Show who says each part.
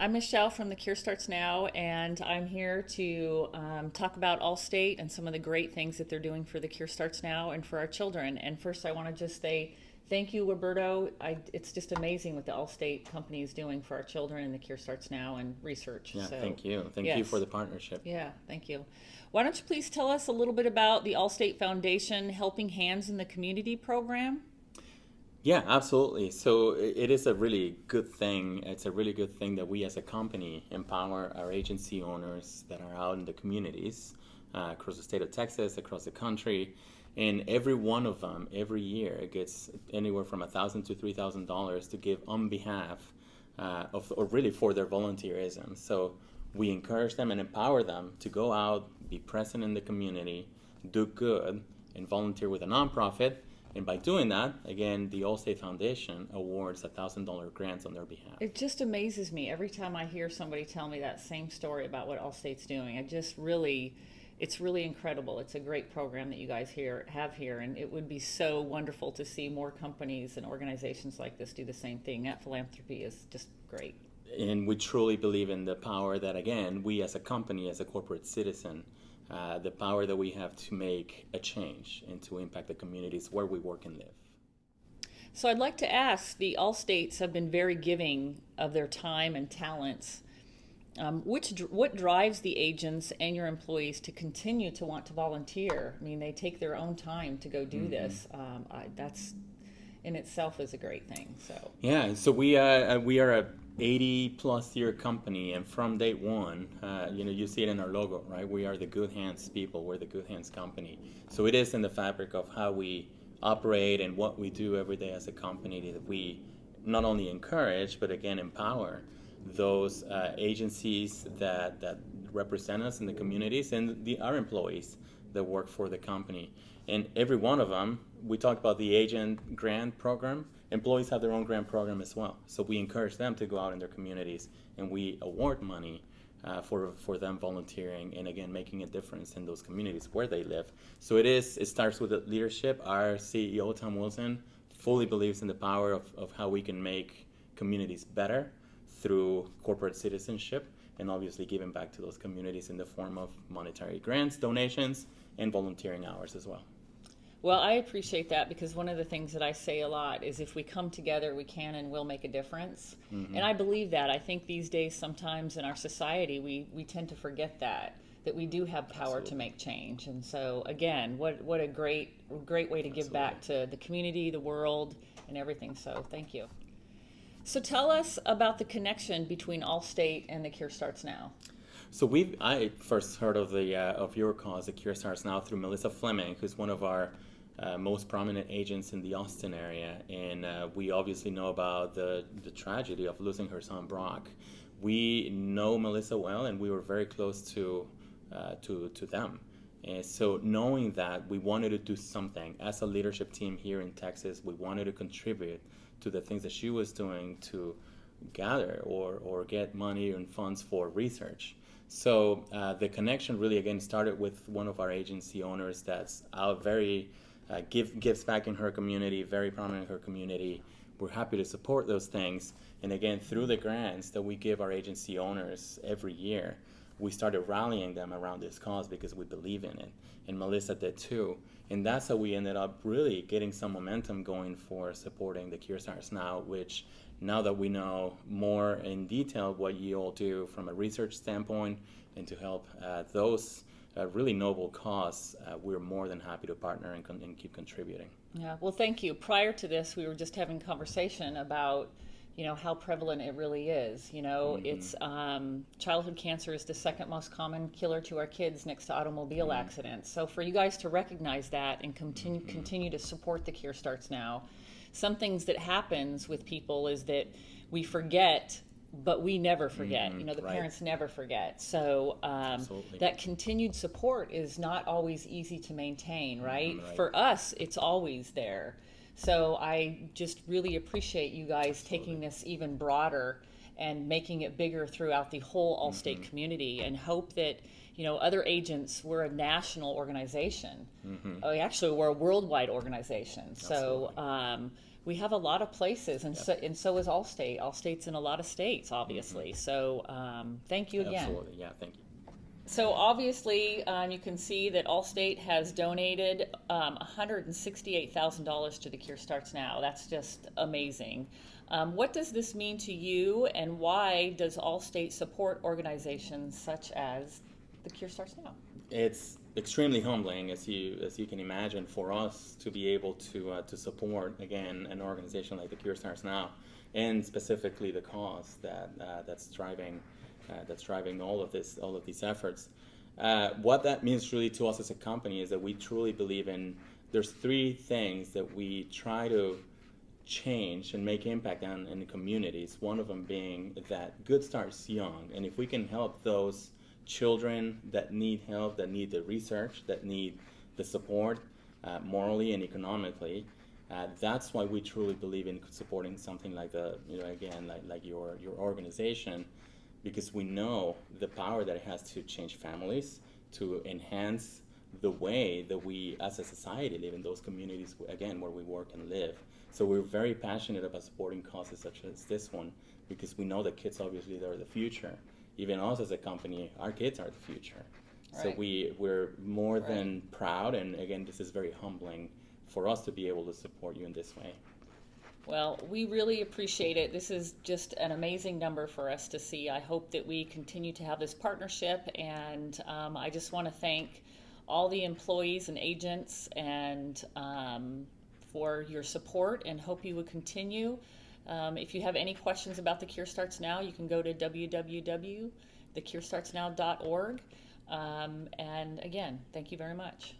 Speaker 1: I'm Michelle from The Cure Starts Now, and I'm here to talk about Allstate and some of the great things that they're doing for The Cure Starts Now and for our children. And first, I want to just say thank you, Roberto. It's just amazing what the Allstate company is doing for our children and The Cure Starts Now and research.
Speaker 2: Yeah,
Speaker 1: So,
Speaker 2: thank you. Thank you
Speaker 1: yes.
Speaker 2: for the partnership.
Speaker 1: Yeah, thank you. Why don't you please tell us a little bit about the Allstate Foundation Helping Hands in the Community program?
Speaker 2: Yeah, absolutely. So it is a really good thing. It's a really good thing that we as a company empower our agency owners that are out in the communities across the state of Texas, across the country. And every one of them, every year, gets anywhere from $1,000 to $3,000 to give on behalf or really for their volunteerism. So we encourage them and empower them to go out, be present in the community, do good, and volunteer with a nonprofit. And by doing that, again, the Allstate Foundation awards $1,000 grants on their behalf.
Speaker 1: It just amazes me every time I hear somebody tell me that same story about what Allstate's doing. It's really incredible. It's a great program that you guys have here, and it would be so wonderful to see more companies and organizations like this do the same thing. That philanthropy is just great.
Speaker 2: And we truly believe in the power that, again, we as a company, as a corporate citizen, the power that we have to make a change and to impact the communities where we work and live.
Speaker 1: So I'd like to ask, the Allstates have been very giving of their time and talents. What drives the agents and your employees to continue to want to volunteer? I mean, they take their own time to go do this. That's in itself is a great thing. So
Speaker 2: yeah, so we are a 80+ year company, and from day one, you see it in our logo, right? We are the Good Hands people. We're the Good Hands company. So it is in the fabric of how we operate and what we do every day as a company that we not only encourage but again empower those agencies that represent us in the communities and our employees that work for the company. And every one of them, we talked about the agent grant program. Employees have their own grant program as well. So we encourage them to go out in their communities, and we award money for them volunteering and again making a difference in those communities where they live. So it starts with the leadership. Our CEO, Tom Wilson, fully believes in the power of how we can make communities better through corporate citizenship and obviously giving back to those communities in the form of monetary grants, donations, and volunteering hours as well.
Speaker 1: well, I appreciate that because one of the things that I say a lot is if we come together, we can and will make a difference. And I believe that. I think these days sometimes in our society we tend to forget that we do have power to make change. And so again, what a great way to give back to the community, the world, and everything. So thank you. So tell us about the connection between Allstate and The Cure Starts Now.
Speaker 2: So I first heard of your cause, The Cure Starts Now, through Melissa Fleming, who's one of our most prominent agents in the Austin area, and we obviously know about the tragedy of losing her son Brock. We know Melissa well, and we were very close to them. And so knowing that, we wanted to do something as a leadership team here in Texas. We wanted to contribute to the things that she was doing to gather or get money and funds for research. So the connection really again started with one of our agency owners that's out very gives back in her community, very prominent in her community. We're happy to support those things. And again, through the grants that we give our agency owners every year, we started rallying them around this cause because we believe in it. And Melissa did too. And that's how we ended up really getting some momentum going for supporting The Cure Starts Now, which now that we know more in detail what you all do from a research standpoint and to help those really noble cause, we're more than happy to partner and keep contributing.
Speaker 1: Yeah, well, thank you. Prior to this, we were just having conversation about, how prevalent it really is. It's childhood cancer is the second most common killer to our kids next to automobile accidents. So for you guys to recognize that and continue to support The Cure Starts Now, some things that happens with people is that we forget, but we never forget. The
Speaker 2: right.
Speaker 1: parents never forget. So that continued support is not always easy to maintain, right?
Speaker 2: Right.
Speaker 1: For us, it's always there. So I just really appreciate you guys taking this even broader and making it bigger throughout the whole Allstate community, and hope that other agents, we're a national organization. Actually, we're a worldwide organization. So We have a lot of places, and so is Allstate. Allstate's in a lot of states, obviously. So thank you again.
Speaker 2: Absolutely, yeah, thank you.
Speaker 1: So obviously, you can see that Allstate has donated $168,000 to the Cure Starts Now. That's just amazing. What does this mean to you, and why does Allstate support organizations such as the Cure Starts Now?
Speaker 2: It's extremely humbling, as you can imagine, for us to be able to support again an organization like the Cure Starts Now, and specifically the cause that's driving all of these efforts. What that means really to us as a company is that we truly believe in. There's three things that we try to change and make impact on in the communities. One of them being that good starts young, and if we can help those children that need help, that need the research, that need the support, morally and economically, that's why we truly believe in supporting something like like your organization, because we know the power that it has to change families, to enhance the way that we as a society live in those communities, again, where we work and live. So we're very passionate about supporting causes such as this one, because we know that kids, obviously, they're the future. Even us as a company, our kids are the future. Right. So we're more than proud, and again, this is very humbling for us to be able to support you in this way.
Speaker 1: Well, we really appreciate it. This is just an amazing number for us to see. I hope that we continue to have this partnership, and I just want to thank all the employees and agents and for your support, and hope you would continue. If you have any questions about the Cure Starts Now, you can go to www.thecurestartsnow.org. And again, thank you very much.